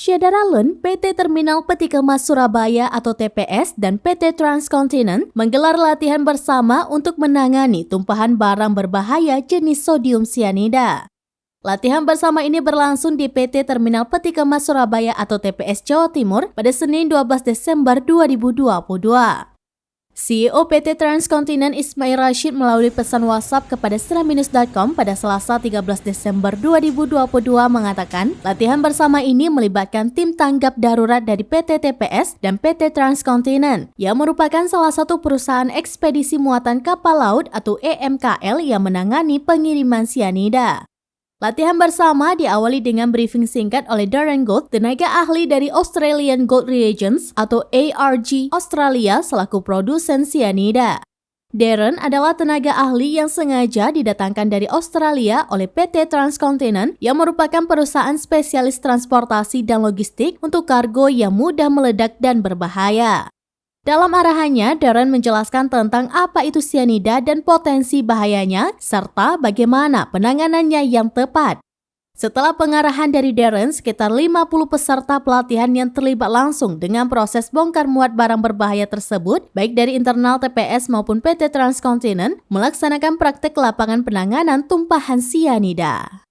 Syedara Alun, PT Terminal Peti Kemas Surabaya atau TPS dan PT Transkontinent menggelar latihan bersama untuk menangani tumpahan barang berbahaya jenis sodium sianida. Latihan bersama ini berlangsung di PT Terminal Peti Kemas Surabaya atau TPS Jawa Timur pada Senin 12 Desember 2022. CEO PT Transkontinent Ismail Rashid melalui pesan WhatsApp kepada seraminus.com pada Selasa 13 Desember 2022 mengatakan, latihan bersama ini melibatkan tim tanggap darurat dari PT TPS dan PT Transkontinent yang merupakan salah satu perusahaan ekspedisi muatan kapal laut atau EMKL yang menangani pengiriman sianida. Latihan bersama diawali dengan briefing singkat oleh Darren Gold, tenaga ahli dari Australian Gold Reagents atau ARG Australia selaku produsen sianida. Darren adalah tenaga ahli yang sengaja didatangkan dari Australia oleh PT Transkontinent yang merupakan perusahaan spesialis transportasi dan logistik untuk kargo yang mudah meledak dan berbahaya. Dalam arahannya, Darren menjelaskan tentang apa itu sianida dan potensi bahayanya, serta bagaimana penanganannya yang tepat. Setelah pengarahan dari Darren, sekitar 50 peserta pelatihan yang terlibat langsung dengan proses bongkar muat barang berbahaya tersebut, baik dari internal TPS maupun PT Transkontinent, melaksanakan praktek lapangan penanganan tumpahan sianida.